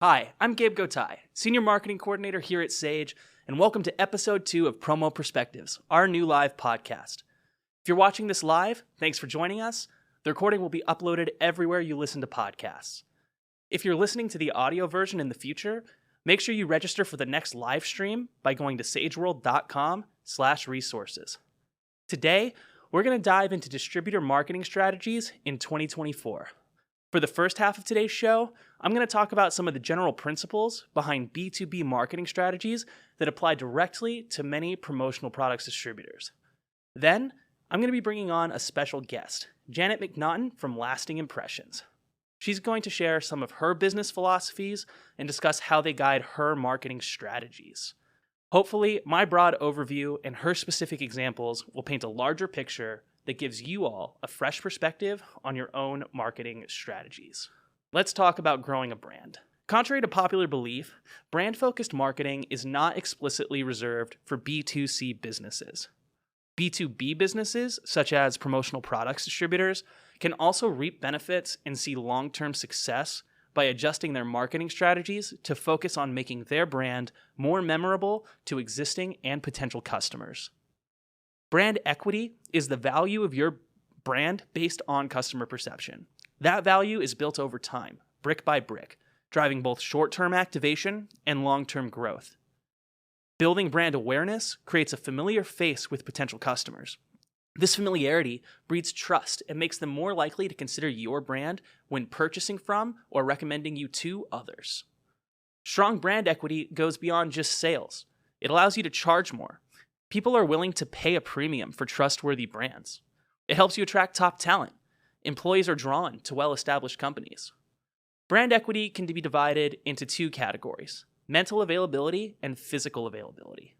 Hi, I'm Gabe Gotai, Senior Marketing Coordinator here at Sage, and welcome to Episode 2 of Promo Perspectives, our new live podcast. If you're watching this live, thanks for joining us. The recording will be uploaded everywhere you listen to podcasts. If you're listening to the audio version in the future, make sure you register for the next live stream by going to sageworld.com/resources. Today, we're going to dive into distributor marketing strategies in 2024. For the first half of today's show, I'm going to talk about some of the general principles behind B2B marketing strategies that apply directly to many promotional products distributors. Then, I'm going to be bringing on a special guest, Janet McNaughton from Lasting Impressions. She's going to share some of her business philosophies and discuss how they guide her marketing strategies. Hopefully, my broad overview and her specific examples will paint a larger picture that gives you all a fresh perspective on your own marketing strategies. Let's talk about growing a brand. Contrary to popular belief, brand-focused marketing is not explicitly reserved for B2C businesses. B2B businesses, such as promotional products distributors, can also reap benefits and see long-term success by adjusting their marketing strategies to focus on making their brand more memorable to existing and potential customers. Brand equity is the value of your brand based on customer perception. That value is built over time, brick by brick, driving both short-term activation and long-term growth. Building brand awareness creates a familiar face with potential customers. This familiarity breeds trust and makes them more likely to consider your brand when purchasing from or recommending you to others. Strong brand equity goes beyond just sales. It allows you to charge more. People are willing to pay a premium for trustworthy brands. It helps you attract top talent. Employees are drawn to well-established companies. Brand equity can be divided into two categories: mental availability and physical availability.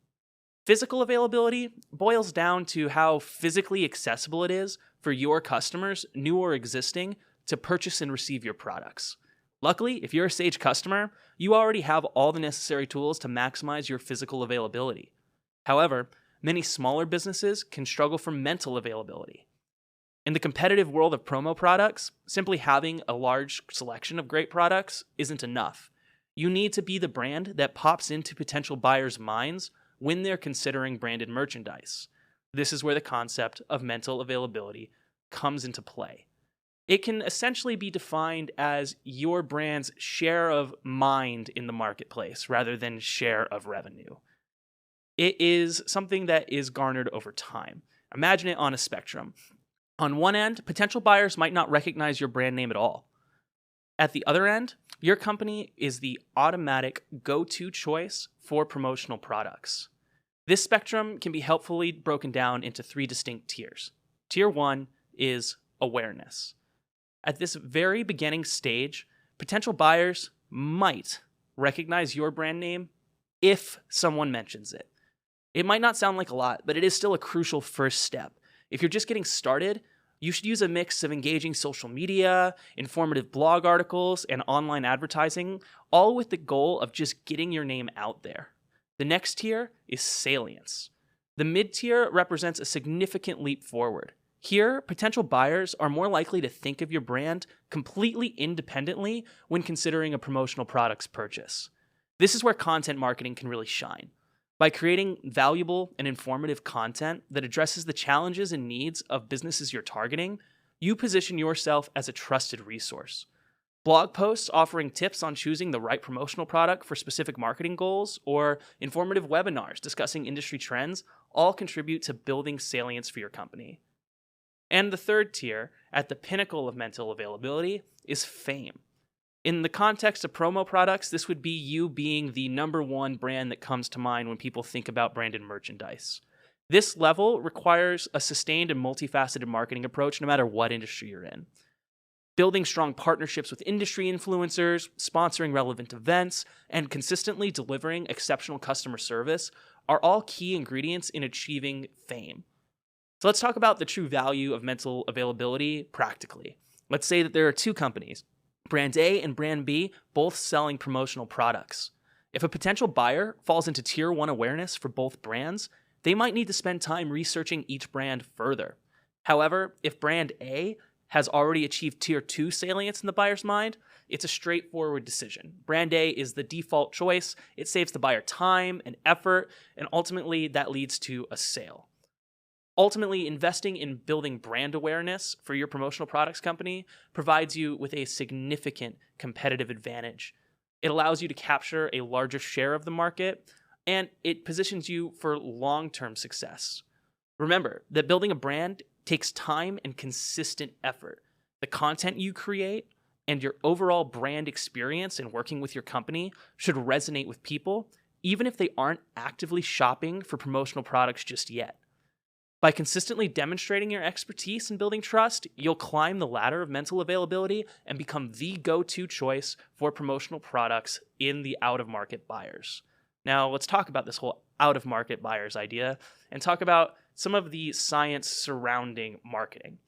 Physical availability boils down to how physically accessible it is for your customers, new or existing, to purchase and receive your products. Luckily, if you're a Sage customer, you already have all the necessary tools to maximize your physical availability. However, many smaller businesses can struggle for mental availability. In the competitive world of promo products, simply having a large selection of great products isn't enough. You need to be the brand that pops into potential buyers' minds when they're considering branded merchandise. This is where the concept of mental availability comes into play. It can essentially be defined as your brand's share of mind in the marketplace rather than share of revenue. It is something that is garnered over time. Imagine it on a spectrum. On one end, potential buyers might not recognize your brand name at all. At the other end, your company is the automatic go-to choice for promotional products. This spectrum can be helpfully broken down into three distinct tiers. Tier 1 is awareness. At this very beginning stage, potential buyers might recognize your brand name if someone mentions it. It might not sound like a lot, but it is still a crucial first step. If you're just getting started, you should use a mix of engaging social media, informative blog articles, and online advertising, all with the goal of just getting your name out there. The next tier is salience. The mid-tier represents a significant leap forward. Here, potential buyers are more likely to think of your brand completely independently when considering a promotional product's purchase. This is where content marketing can really shine. By creating valuable and informative content that addresses the challenges and needs of businesses you're targeting, you position yourself as a trusted resource. Blog posts offering tips on choosing the right promotional product for specific marketing goals, or informative webinars discussing industry trends, all contribute to building salience for your company. And the third tier, at the pinnacle of mental availability, is fame. In the context of promo products, this would be you being the number one brand that comes to mind when people think about branded merchandise. This level requires a sustained and multifaceted marketing approach no matter what industry you're in. Building strong partnerships with industry influencers, sponsoring relevant events, and consistently delivering exceptional customer service are all key ingredients in achieving fame. So let's talk about the true value of mental availability practically. Let's say that there are two companies, Brand A and Brand B, both selling promotional products. If a potential buyer falls into Tier 1 awareness for both brands, they might need to spend time researching each brand further. However, if Brand A has already achieved tier 2 salience in the buyer's mind, it's a straightforward decision. Brand A is the default choice. It saves the buyer time and effort, and ultimately that leads to a sale. Ultimately, investing in building brand awareness for your promotional products company provides you with a significant competitive advantage. It allows you to capture a larger share of the market, and it positions you for long-term success. Remember that building a brand takes time and consistent effort. The content you create and your overall brand experience in working with your company should resonate with people, even if they aren't actively shopping for promotional products just yet. By consistently demonstrating your expertise in building trust, you'll climb the ladder of mental availability and become the go-to choice for promotional products in the out-of-market buyers. Now, let's talk about this whole out-of-market buyers idea and talk about some of the science surrounding marketing.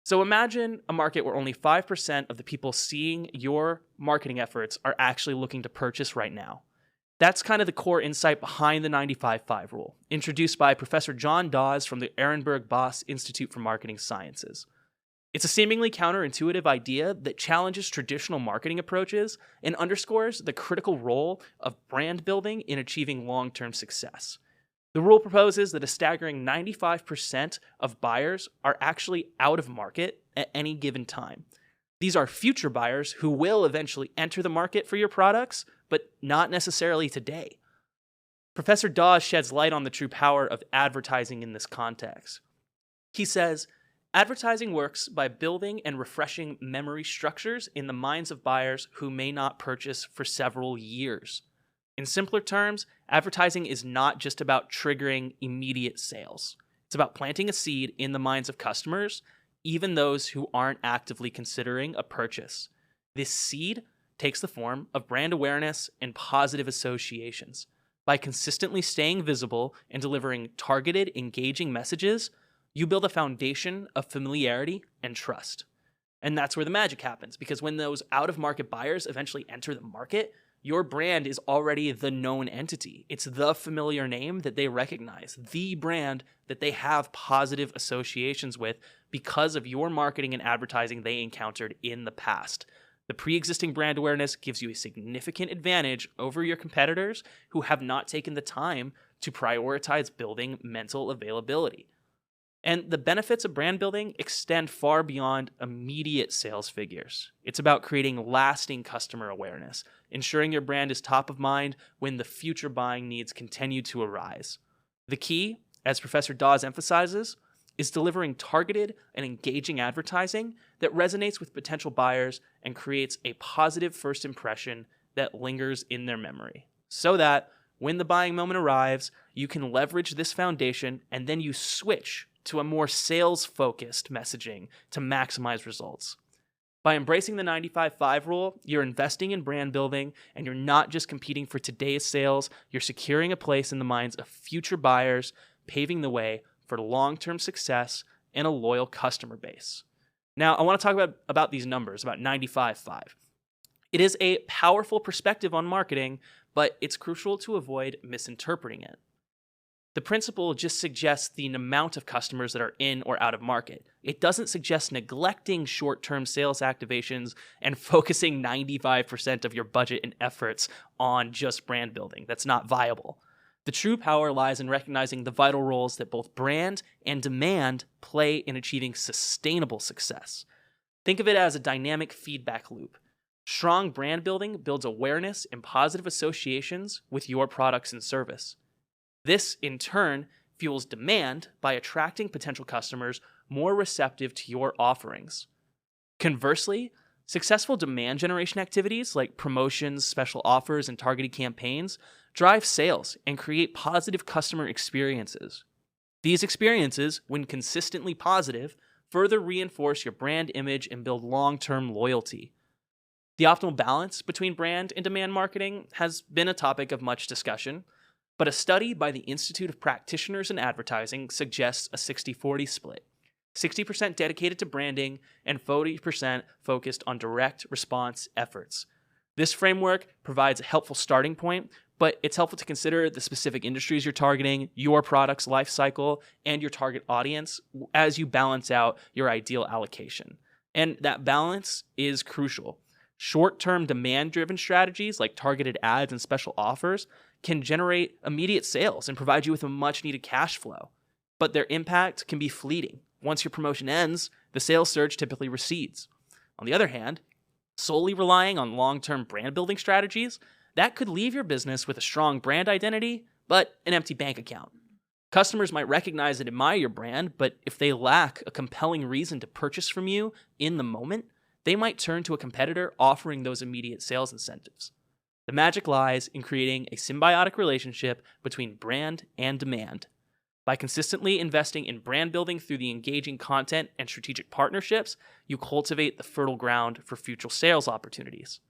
So imagine a market where only 5% of the people seeing your marketing efforts are actually looking to purchase right now. That's kind of the core insight behind the 95-5 rule, introduced by Professor John Dawes from the Ehrenberg-Boss Institute for Marketing Sciences. It's a seemingly counterintuitive idea that challenges traditional marketing approaches and underscores the critical role of brand building in achieving long-term success. The rule proposes that a staggering 95% of buyers are actually out of market at any given time. These are future buyers who will eventually enter the market for your products, but not necessarily today. Professor Dawes sheds light on the true power of advertising in this context. He says, advertising works by building and refreshing memory structures in the minds of buyers who may not purchase for several years. In simpler terms, advertising is not just about triggering immediate sales. It's about planting a seed in the minds of customers, even those who aren't actively considering a purchase. This seed takes the form of brand awareness and positive associations. By consistently staying visible and delivering targeted, engaging messages, you build a foundation of familiarity and trust. And that's where the magic happens, because when those out-of-market buyers eventually enter the market, your brand is already the known entity. It's the familiar name that they recognize, the brand that they have positive associations with because of your marketing and advertising they encountered in the past. The pre-existing brand awareness gives you a significant advantage over your competitors who have not taken the time to prioritize building mental availability. And the benefits of brand building extend far beyond immediate sales figures. It's about creating lasting customer awareness, ensuring your brand is top of mind when the future buying needs continue to arise. The key, as Professor Dawes emphasizes, is delivering targeted and engaging advertising that resonates with potential buyers and creates a positive first impression that lingers in their memory, so that when the buying moment arrives, you can leverage this foundation and then you switch to a more sales-focused messaging to maximize results. By embracing the 95-5 rule, you're investing in brand building, and you're not just competing for today's sales, you're securing a place in the minds of future buyers, paving the way for long-term success and a loyal customer base. Now, I want to talk about these numbers, about 95-5. It is a powerful perspective on marketing, but it's crucial to avoid misinterpreting it. The principle just suggests the amount of customers that are in or out of market. It doesn't suggest neglecting short-term sales activations and focusing 95% of your budget and efforts on just brand building. That's not viable. The true power lies in recognizing the vital roles that both brand and demand play in achieving sustainable success. Think of it as a dynamic feedback loop. Strong brand building builds awareness and positive associations with your products and service. This, in turn, fuels demand by attracting potential customers more receptive to your offerings. Conversely, successful demand generation activities like promotions, special offers, and targeted campaigns drive sales and create positive customer experiences. These experiences, when consistently positive, further reinforce your brand image and build long-term loyalty. The optimal balance between brand and demand marketing has been a topic of much discussion, but a study by the Institute of Practitioners in Advertising suggests a 60-40 split. 60% dedicated to branding and 40% focused on direct response efforts. This framework provides a helpful starting point, but it's helpful to consider the specific industries you're targeting, your product's life cycle, and your target audience as you balance out your ideal allocation. And that balance is crucial. Short-term demand-driven strategies like targeted ads and special offers can generate immediate sales and provide you with a much-needed cash flow. But their impact can be fleeting. Once your promotion ends, the sales surge typically recedes. On the other hand, solely relying on long-term brand-building strategies, that could leave your business with a strong brand identity, but an empty bank account. Customers might recognize and admire your brand, but if they lack a compelling reason to purchase from you in the moment, they might turn to a competitor offering those immediate sales incentives. The magic lies in creating a symbiotic relationship between brand and demand. By consistently investing in brand building through the engaging content and strategic partnerships, you cultivate the fertile ground for future sales opportunities.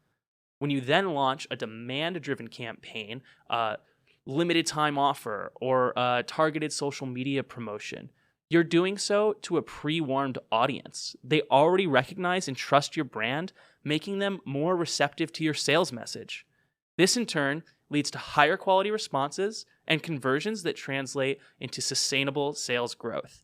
When you then launch a demand-driven campaign, a limited time offer, or a targeted social media promotion, you're doing so to a pre-warmed audience. They already recognize and trust your brand, making them more receptive to your sales message. This in turn leads to higher quality responses and conversions that translate into sustainable sales growth.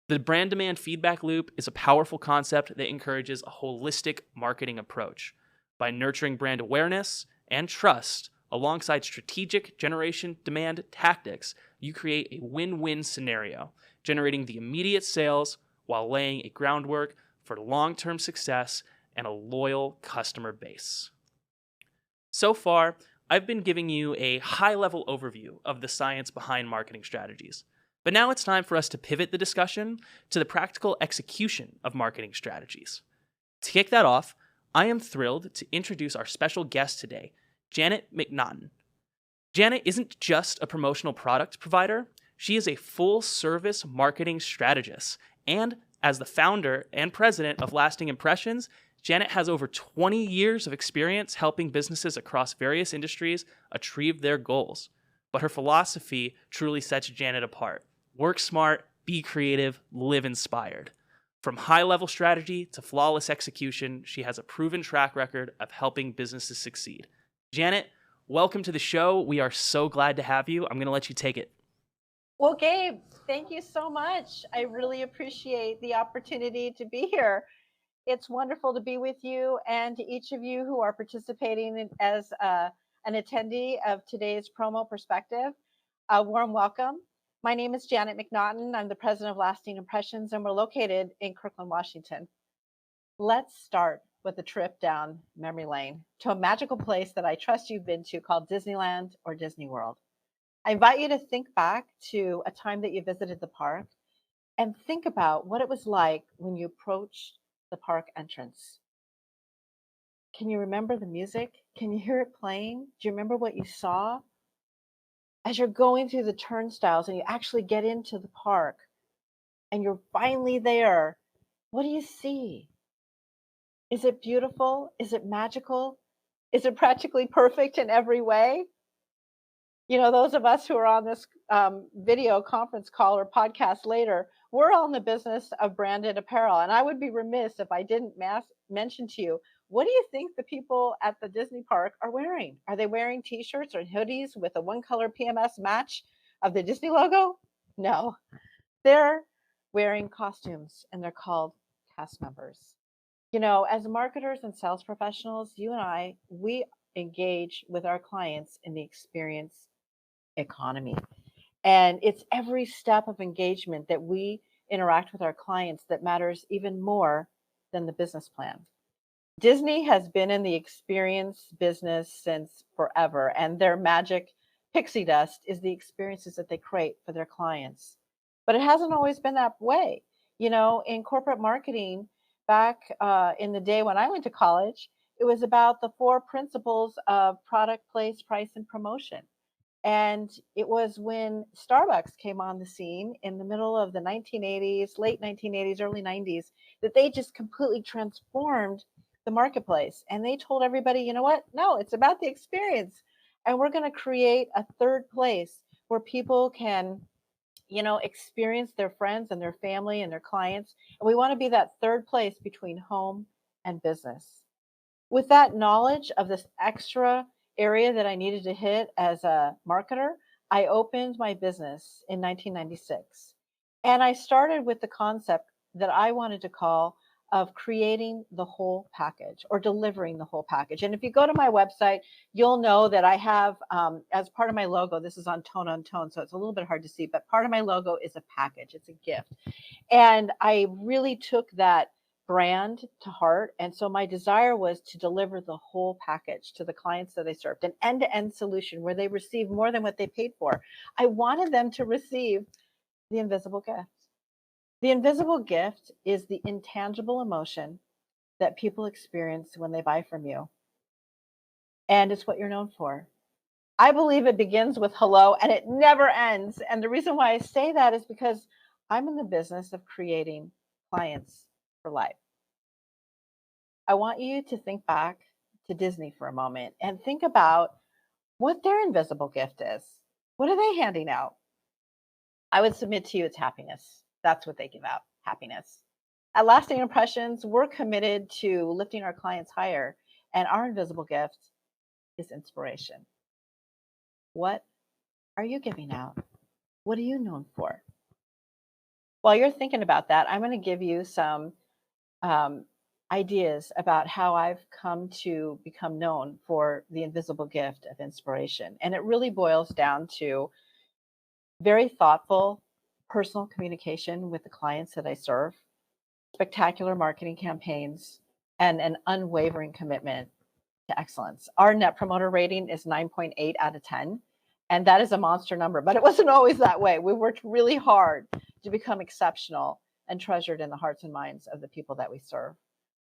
The brand demand feedback loop is a powerful concept that encourages a holistic marketing approach. By nurturing brand awareness and trust alongside strategic generation demand tactics, you create a win-win scenario, generating the immediate sales while laying a groundwork for long-term success and a loyal customer base. So far, I've been giving you a high-level overview of the science behind marketing strategies. But now it's time for us to pivot the discussion to the practical execution of marketing strategies. To kick that off, I am thrilled to introduce our special guest today, Janet McNaughton. Janet isn't just a promotional product provider, she is a full-service marketing strategist. And as the founder and president of Lasting Impressions, Janet has over 20 years of experience helping businesses across various industries achieve their goals. But her philosophy truly sets Janet apart. Work smart, be creative, live inspired. From high-level strategy to flawless execution, she has a proven track record of helping businesses succeed. Janet, welcome to the show. We are so glad to have you. I'm going to let you take it. Well, Gabe, thank you so much. I really appreciate the opportunity to be here. It's wonderful to be with you and to each of you who are participating as an attendee of today's promo perspective. A warm welcome. My name is Janet McNaughton. I'm the president of Lasting Impressions, and we're located in Kirkland, Washington. Let's start with a trip down memory lane to a magical place that I trust you've been to called Disneyland or Disney World. I invite you to think back to a time that you visited the park and think about what it was like when you approached the park entrance. Can you remember the music? Can you hear it playing? Do you remember what you saw? As you're going through the turnstiles and you actually get into the park and you're finally there, what do you see? Is it beautiful? Is it magical? Is it practically perfect in every way? You know, those of us who are on this video conference call or podcast later, we're all in the business of branded apparel. And I would be remiss if I didn't mention to you, what do you think the people at the Disney park are wearing? Are they wearing t-shirts or hoodies with a one-color PMS match of the Disney logo? No, they're wearing costumes and they're called cast members. You know, as marketers and sales professionals, you and I, we engage with our clients in the experience economy. And it's every step of engagement that we interact with our clients that matters even more than the business plan. Disney has been in the experience business since forever, and their magic pixie dust is the experiences that they create for their clients. But it hasn't always been that way. You know, in corporate marketing, back in the day when I went to college, it was about the 4 principles of product, place, price, and promotion. And it was when Starbucks came on the scene in the middle of the 1980s, late 1980s, early 90s, that they just completely transformed the marketplace. And they told everybody, you know what? No, it's about the experience. And we're going to create a third place where people can, you know, experience their friends and their family and their clients. And we want to be that third place between home and business. With that knowledge of this extra area that I needed to hit as a marketer, I opened my business in 1996. And I started with the concept that I wanted to call of creating the whole package or delivering the whole package. And if you go to my website, you'll know that I have, as part of my logo, this is on tone on tone, so it's a little bit hard to see, but part of my logo is a package, it's a gift. And I really took that brand to heart. And so my desire was to deliver the whole package to the clients that I served, an end to end solution where they receive more than what they paid for. I wanted them to receive the invisible gift. The invisible gift is the intangible emotion that people experience when they buy from you. And it's what you're known for. I believe it begins with hello and it never ends. And the reason why I say that is because I'm in the business of creating clients for life. I want you to think back to Disney for a moment and think about what their invisible gift is. What are they handing out? I would submit to you it's happiness. That's what they give out, happiness. At Lasting Impressions, we're committed to lifting our clients higher, and our invisible gift is inspiration. What are you giving out? What are you known for? While you're thinking about that, I'm going to give you some um, ideas about how I've come to become known for the invisible gift of inspiration. And it really boils down to very thoughtful personal communication with the clients that I serve, spectacular marketing campaigns, and an unwavering commitment to excellence. Our net promoter rating is 9.8 out of 10. And that is a monster number, but it wasn't always that way. We worked really hard to become exceptional and treasured in the hearts and minds of the people that we serve.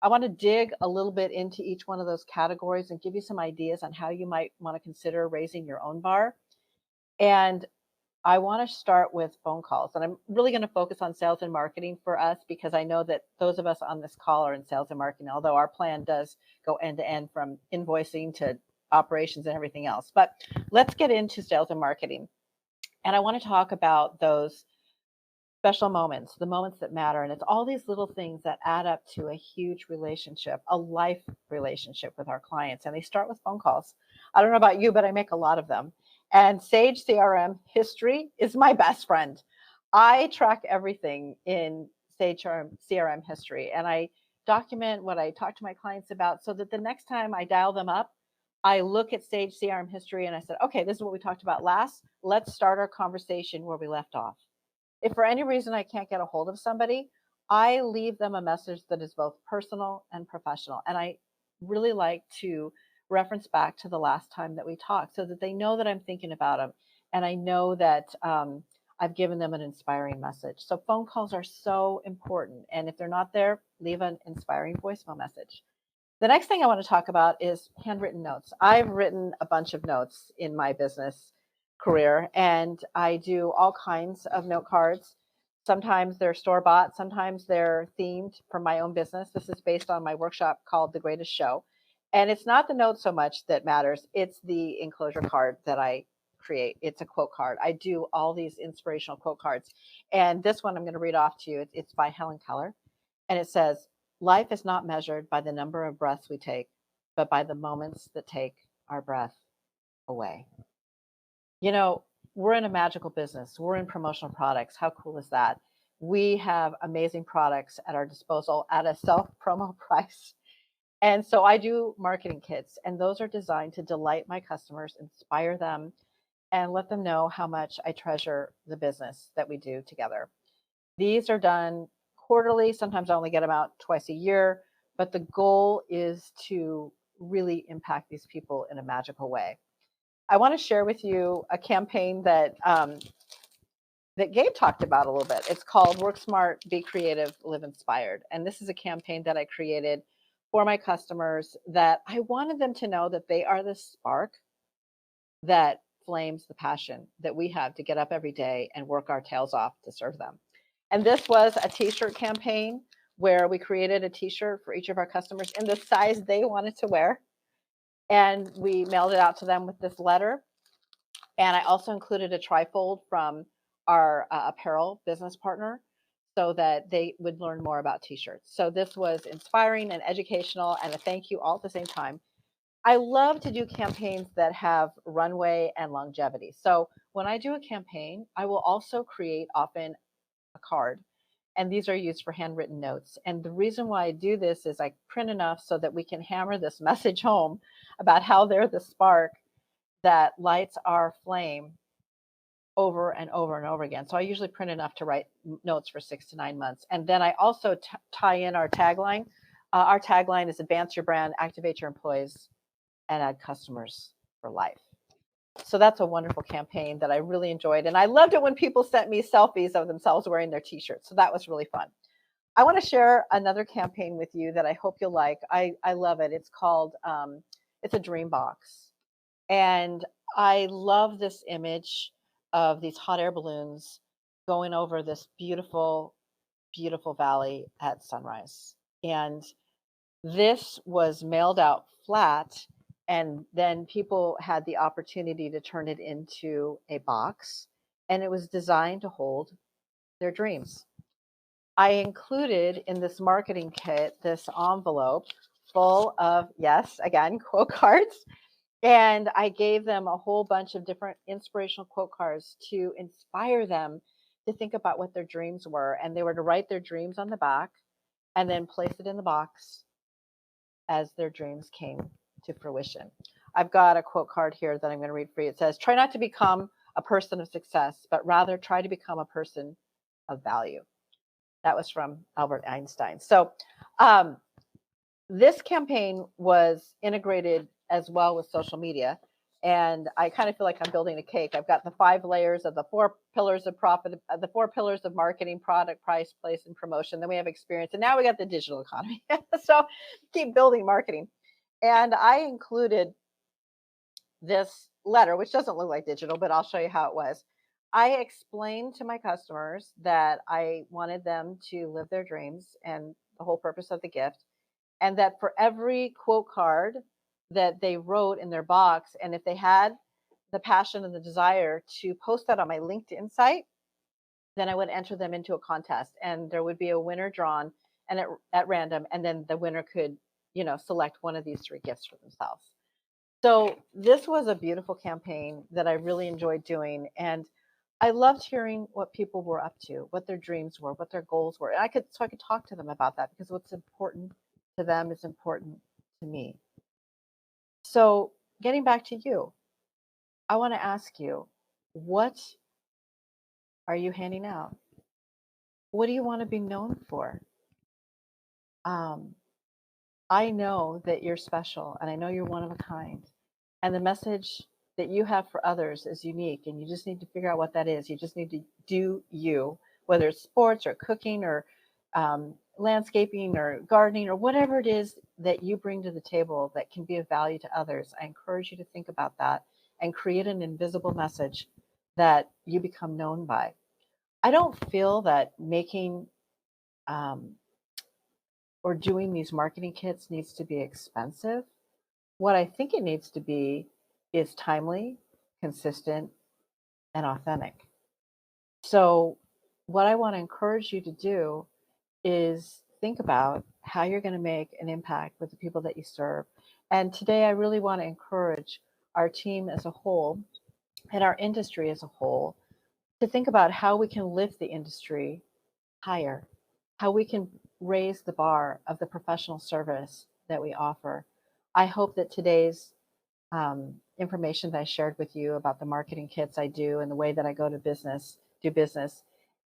I want to dig a little bit into each one of those categories and give you some ideas on how you might want to consider raising your own bar. And I want to start with phone calls. And I'm really going to focus on sales and marketing for us because I know that those of us on this call are in sales and marketing, although our plan does go end to end from invoicing to operations and everything else. But let's get into sales and marketing. And I want to talk about those special moments, the moments that matter. And it's all these little things that add up to a huge relationship, a life relationship with our clients. And they start with phone calls. I don't know about you, but I make a lot of them. And Sage CRM history is my best friend. I track everything in Sage CRM history and I document what I talk to my clients about so that the next time I dial them up, I look at Sage CRM history and I said, okay, this is what we talked about last. Let's start our conversation where we left off. If for any reason I can't get a hold of somebody, I leave them a message that is both personal and professional. And I really like to reference back to the last time that we talked so that they know that I'm thinking about them. And I know that I've given them an inspiring message. So phone calls are so important. And if they're not there, leave an inspiring voicemail message. The next thing I want to talk about is handwritten notes. I've written a bunch of notes in my business career, and I do all kinds of note cards. Sometimes they're store bought, sometimes they're themed for my own business. This is based on my workshop called The Greatest Show. And it's not the note so much that matters, it's the enclosure card that I create. It's a quote card. I do all these inspirational quote cards. And this one I'm going to read off to you. It's by Helen Keller. And it says, life is not measured by the number of breaths we take, but by the moments that take our breath away. You know, we're in a magical business. We're in promotional products. How cool is that? We have amazing products at our disposal at a self promo price. And so I do marketing kits, and those are designed to delight my customers, inspire them, and let them know how much I treasure the business that we do together. These are done quarterly. Sometimes I only get them out twice a year, but the goal is to really impact these people in a magical way. I want to share with you a campaign that Gabe talked about a little bit. It's called Work Smart, Be Creative, Live Inspired. And this is a campaign that I created for my customers that I wanted them to know that they are the spark that flames the passion that we have to get up every day and work our tails off to serve them. And this was a t-shirt campaign where we created a t-shirt for each of our customers in the size they wanted to wear. And we mailed it out to them with this letter. And I also included a trifold from our apparel business partner so that they would learn more about t-shirts. So this was inspiring and educational and a thank you all at the same time. I love to do campaigns that have runway and longevity. So when I do a campaign, I will also create often a card, and these are used for handwritten notes. And the reason why I do this is I print enough so that we can hammer this message home about how they're the spark that lights our flame over and over and over again. So I usually print enough to write notes for 6 to 9 months. And then I also tie in our tagline. Our tagline is advance your brand, activate your employees, and add customers for life. So that's a wonderful campaign that I really enjoyed. And I loved it when people sent me selfies of themselves wearing their t-shirts. So that was really fun. I want to share another campaign with you that I hope you'll like. I love it. It's called, it's a dream box. And I love this image of these hot air balloons going over this beautiful, beautiful valley at sunrise. And this was mailed out flat, and then people had the opportunity to turn it into a box, and it was designed to hold their dreams. I included in this marketing kit this envelope full of, yes, again, quote cards. And I gave them a whole bunch of different inspirational quote cards to inspire them to think about what their dreams were. And they were to write their dreams on the back and then place it in the box as their dreams came to fruition. I've got a quote card here that I'm going to read for you. It says, try not to become a person of success, but rather try to become a person of value. That was from Albert Einstein. So this campaign was integrated as well with social media. And I kind of feel like I'm building a cake. I've got the 5 layers of the 4 pillars of profit, the 4 pillars of marketing: product, price, place, and promotion. Then we have experience. And now we got the digital economy. So keep building marketing. And I included this letter, which doesn't look like digital, but I'll show you how it was. I explained to my customers that I wanted them to live their dreams and the whole purpose of the gift, and that for every quote card that they wrote in their box, and if they had the passion and the desire to post that on my LinkedIn site, then I would enter them into a contest, and there would be a winner drawn and at random, and then the winner could, select one of these 3 gifts for themselves. So this was a beautiful campaign that I really enjoyed doing, and I loved hearing what people were up to, what their dreams were, what their goals were. And I could talk to them about that, because what's important to them is important to me. So getting back to you, I want to ask you, what are you handing out? What do you want to be known for? Um, I know that you're special, and I know you're one of a kind. And the message that you have for others is unique, and you just need to figure out what that is. You just need to do you, whether it's sports or cooking or landscaping or gardening or whatever it is that you bring to the table that can be of value to others. I encourage you to think about that and create an invisible message that you become known by. I don't feel that making or doing these marketing kits needs to be expensive. What I think it needs to be is timely, consistent, and authentic. So, what I want to encourage you to do is think about how you're going to make an impact with the people that you serve. And today, I really want to encourage our team as a whole and our industry as a whole to think about how we can lift the industry higher, how we can raise the bar of the professional service that we offer. I hope that today's information that I shared with you about the marketing kits I do and the way that I do business,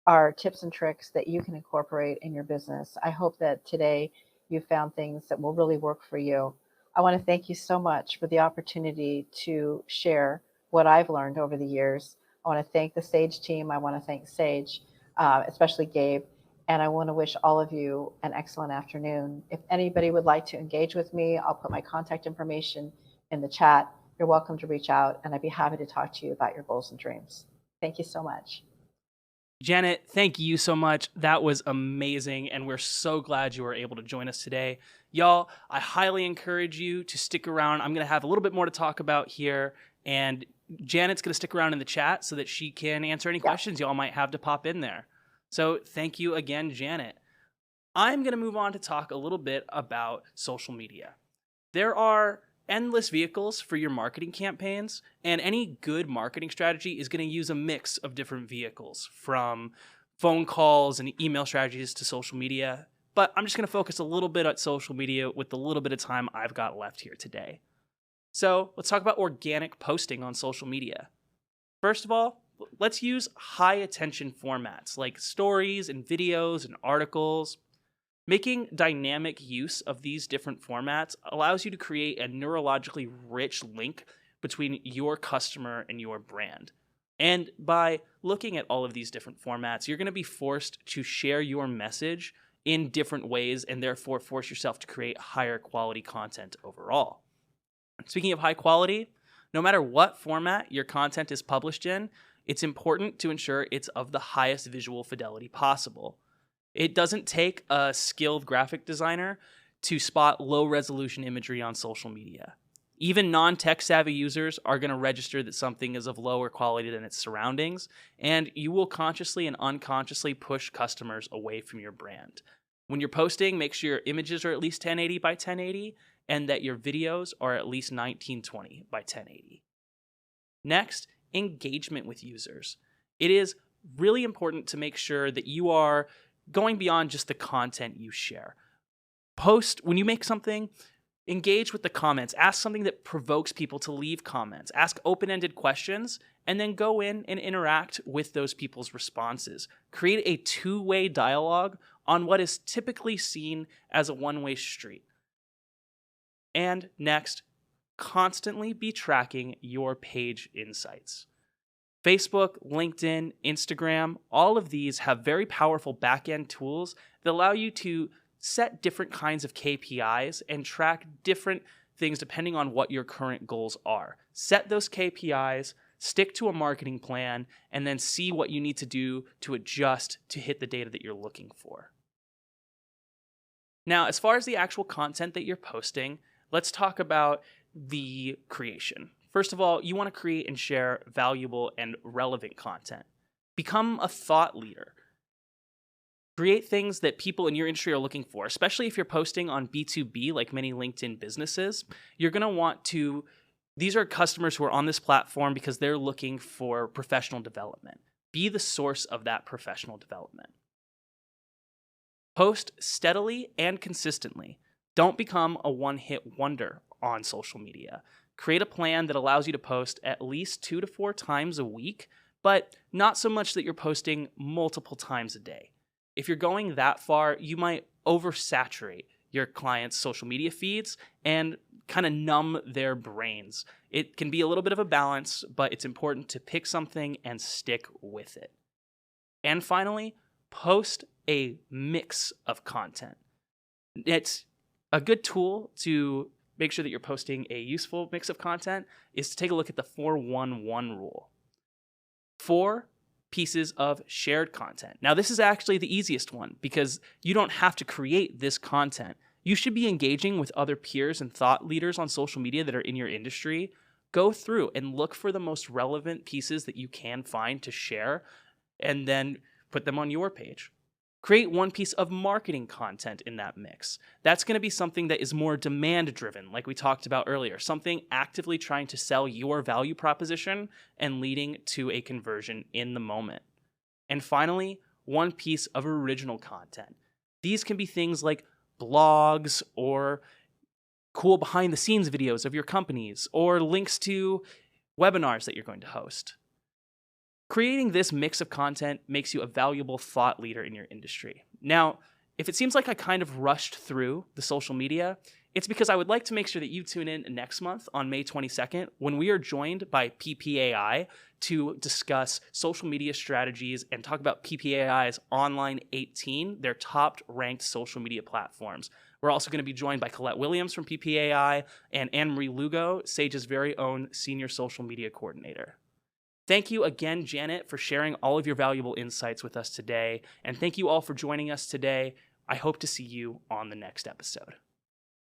are tips and tricks that you can incorporate in your business. I hope that today you found things that will really work for you. I want to thank you so much for the opportunity to share what I've learned over the years. I want to thank the Sage team. I want to thank Sage, especially Gabe. And I want to wish all of you an excellent afternoon. If anybody would like to engage with me, I'll put my contact information in the chat. You're welcome to reach out, and I'd be happy to talk to you about your goals and dreams. Thank you so much. Janet, thank you so much. That was amazing, and we're so glad you were able to join us today. Y'all, I highly encourage you to stick around. I'm going to have a little bit more to talk about here, and Janet's going to stick around in the chat so that she can answer any questions y'all might have to pop in there. So thank you again, Janet. I'm going to move on to talk a little bit about social media. There are endless vehicles for your marketing campaigns, and any good marketing strategy is going to use a mix of different vehicles, from phone calls and email strategies to social media. But I'm just going to focus a little bit on social media with the little bit of time I've got left here today. So let's talk about organic posting on social media. First of all, let's use high attention formats like stories and videos and articles. Making dynamic use of these different formats allows you to create a neurologically rich link between your customer and your brand. And by looking at all of these different formats, you're going to be forced to share your message in different ways and therefore force yourself to create higher quality content overall. Speaking of high quality, no matter what format your content is published in, it's important to ensure it's of the highest visual fidelity possible. It doesn't take a skilled graphic designer to spot low-resolution imagery on social media. Even non-tech savvy users are going to register that something is of lower quality than its surroundings, and you will consciously and unconsciously push customers away from your brand. When you're posting, make sure your images are at least 1080 by 1080 and that your videos are at least 1920 by 1080. Next, engagement with users. It is really important to make sure that you are going beyond just the content you share. When you make something, engage with the comments. Ask something that provokes people to leave comments. Ask open-ended questions, and then go in and interact with those people's responses. Create a two-way dialogue on what is typically seen as a one-way street. And next, constantly be tracking your page insights. Facebook, LinkedIn, Instagram, all of these have very powerful back-end tools that allow you to set different kinds of KPIs and track different things depending on what your current goals are. Set those KPIs, stick to a marketing plan, and then see what you need to do to adjust to hit the data that you're looking for. Now, as far as the actual content that you're posting, let's talk about the creation. First of all, you want to create and share valuable and relevant content. Become a thought leader. Create things that people in your industry are looking for, especially if you're posting on B2B like many LinkedIn businesses. You're going to want to, these are customers who are on this platform because they're looking for professional development. Be the source of that professional development. Post steadily and consistently. Don't become a one-hit wonder on social media. Create a plan that allows you to post at least 2 to 4 times a week, but not so much that you're posting multiple times a day. If you're going that far, you might oversaturate your clients' social media feeds and kind of numb their brains. It can be a little bit of a balance, but it's important to pick something and stick with it. And finally, post a mix of content. It's a good tool to make sure that you're posting a useful mix of content is to take a look at the 4-1-1 rule. 4 pieces of shared content. Now, this is actually the easiest one because you don't have to create this content. You should be engaging with other peers and thought leaders on social media that are in your industry. Go through and look for the most relevant pieces that you can find to share and then put them on your page. Create one piece of marketing content in that mix. That's going to be something that is more demand driven, like we talked about earlier, something actively trying to sell your value proposition and leading to a conversion in the moment. And finally, one piece of original content. These can be things like blogs or cool behind the scenes videos of your companies or links to webinars that you're going to host. Creating this mix of content makes you a valuable thought leader in your industry. Now, if it seems like I kind of rushed through the social media, it's because I would like to make sure that you tune in next month on May 22nd when we are joined by PPAI to discuss social media strategies and talk about PPAI's Online 18, their top ranked social media platforms. We're also going to be joined by Colette Williams from PPAI and Anne-Marie Lugo, Sage's very own senior social media coordinator. Thank you again, Janet, for sharing all of your valuable insights with us today. And thank you all for joining us today. I hope to see you on the next episode.